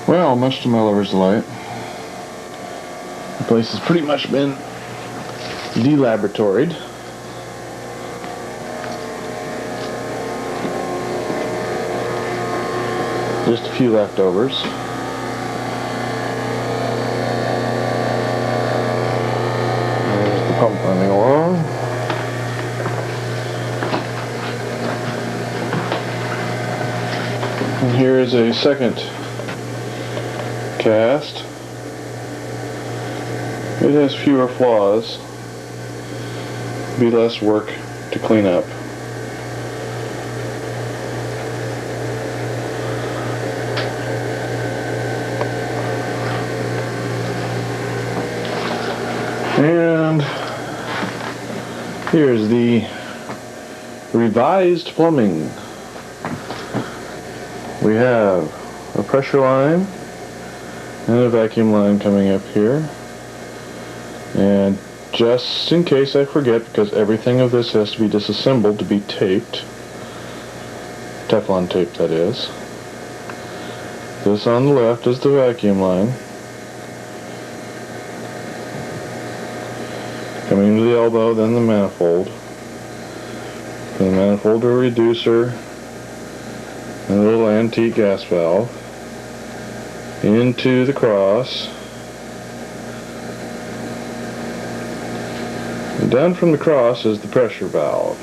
Well, much to my lover's delight, the place has pretty much been delaboratoried. Just a few leftovers. There's the pump running along. And here is a second cast. It has fewer flaws, be less work to clean up. And here's the revised plumbing. We have a pressure line and a vacuum line coming up here. And just in case I forget, because everything of this has to be disassembled to be taped, Teflon tape that is, this on the left is the vacuum line. Coming to the elbow, then the manifold. From the manifold to a reducer, and a little antique gas valve. Into the cross. And down from the cross is the pressure valve.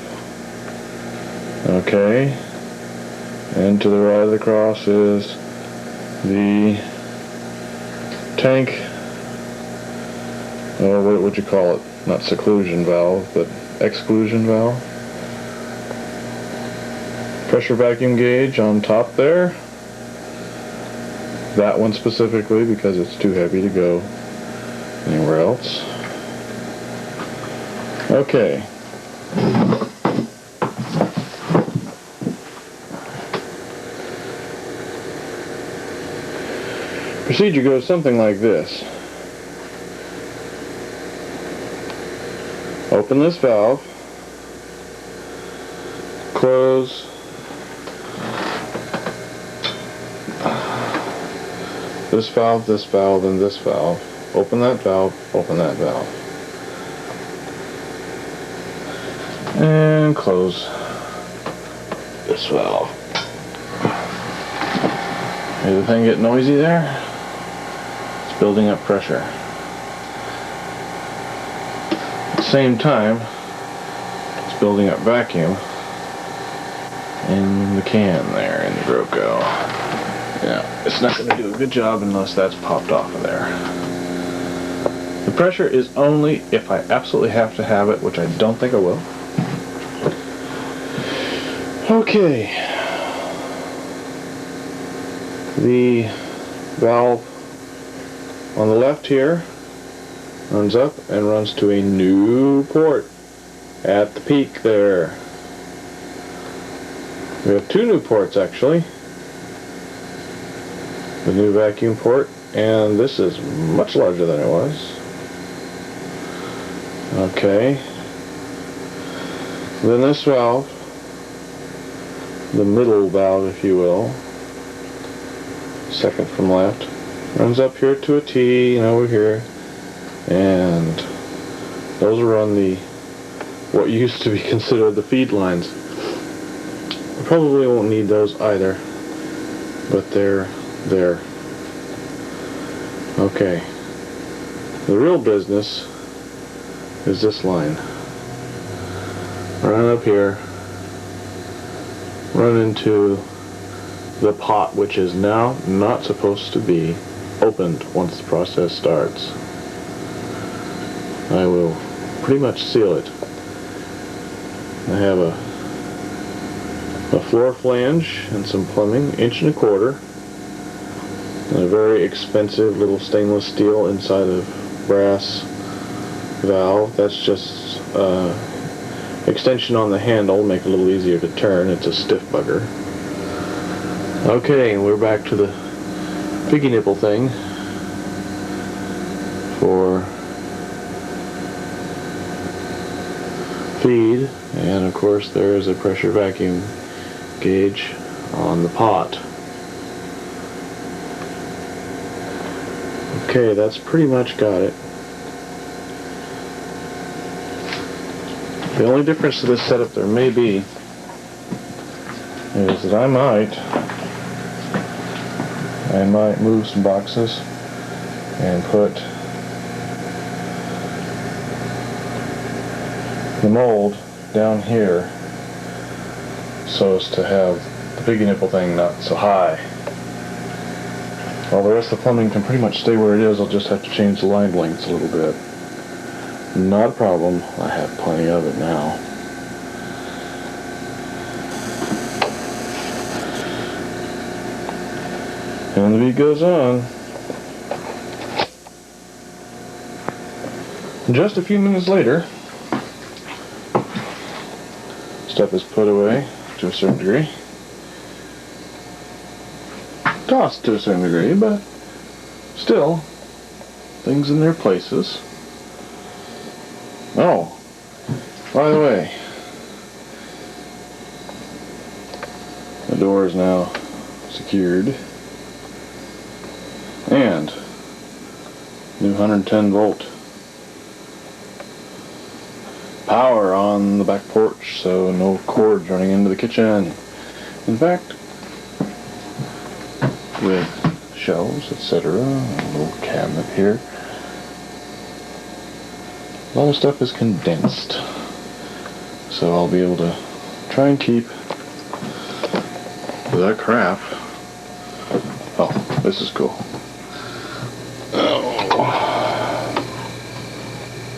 Okay. And to the right of the cross is the tank. Oh, what would you call it? Not seclusion valve, but exclusion valve. Pressure vacuum gauge on top there. That one specifically because it's too heavy to go anywhere else. Okay. Procedure goes something like this. Open this valve, close this valve, and this valve. Open that valve, open that valve. And close this valve. Hear the thing get noisy there? It's building up pressure. At the same time, it's building up vacuum in the can there, in the Groco. Yeah, it's not going to do a good job unless that's popped off of there. The pressure is only if I absolutely have to have it, which I don't think I will. Okay. The valve on the left here runs up and runs to a new port at the peak there. We have two new ports actually. The new vacuum port, and this is much larger than it was. Okay. Then this valve, the middle valve if you will, second from left, runs up here to a T and over here, and those are on the what used to be considered the feed lines. I probably won't need those either, but they're there. Okay. The real business is this line. Run up here, run into the pot, which is now not supposed to be opened once the process starts. I will pretty much seal it. I have a floor flange and some plumbing, 1.25 inches, and a very expensive little stainless steel inside of brass valve. That's just extension on the handle, make it a little easier to turn. It's a stiff bugger. Okay, we're back to the piggy nipple thing for feed, and of course there is a pressure vacuum gauge on the pot. Okay, that's pretty much got it. The only difference to this setup there may be is that I might move some boxes and put the mold down here so as to have the piggy nipple thing not so high. While the rest of the plumbing can pretty much stay where it is, I'll just have to change the line lengths a little bit. Not a problem, I have plenty of it now. And the beat goes on. Just a few minutes later, stuff is put away to a certain degree. Tossed to a certain degree, but still, things in their places. Oh, by the way, the door is now secured, and new 110 volt power on the back porch, so no cords running into the kitchen. In fact, with shelves, etc., a little cabinet here, a lot of stuff is condensed, so I'll be able to try and keep the crap. Oh, this is cool. Oh,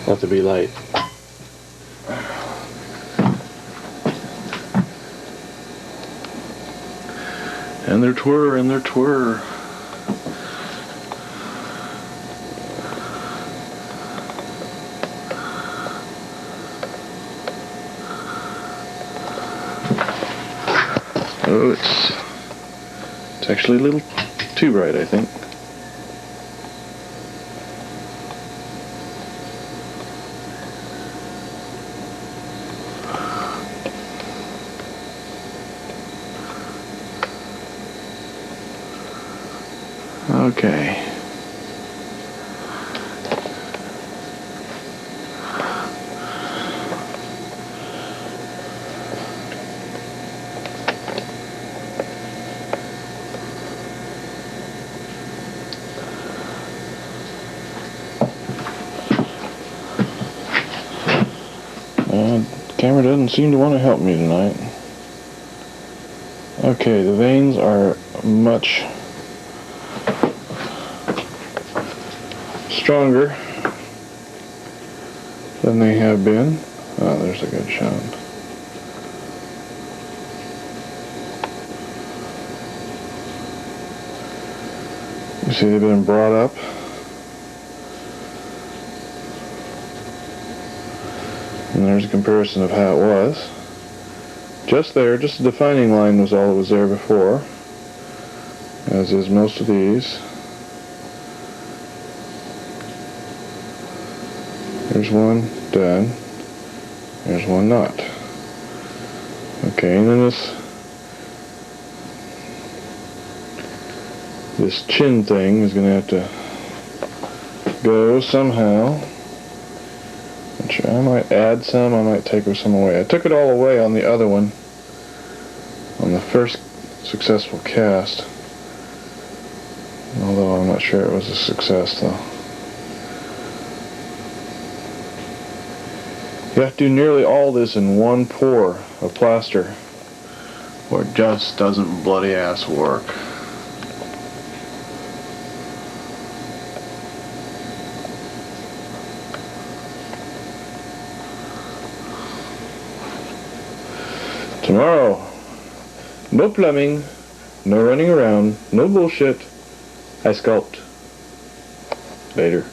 have to be light. And their twirr, and their twirr. Oh, it's actually a little too bright, I think. Okay. Camera doesn't seem to want to help me tonight. Okay, the veins are much stronger than they have been. Oh, there's a good shot. You see they've been brought up. And there's a comparison of how it was. Just there, just a defining line was all that was there before, as is most of these. There's one done. There's one not. Okay, and then this chin thing is going to have to go somehow. I might add some, I might take some away. I took it all away on the other one, on the first successful cast, although I'm not sure it was a success though. You have to do nearly all this in one pour of plaster, or it just doesn't bloody ass work. Tomorrow, no plumbing, no running around, no bullshit. I sculpt. Later.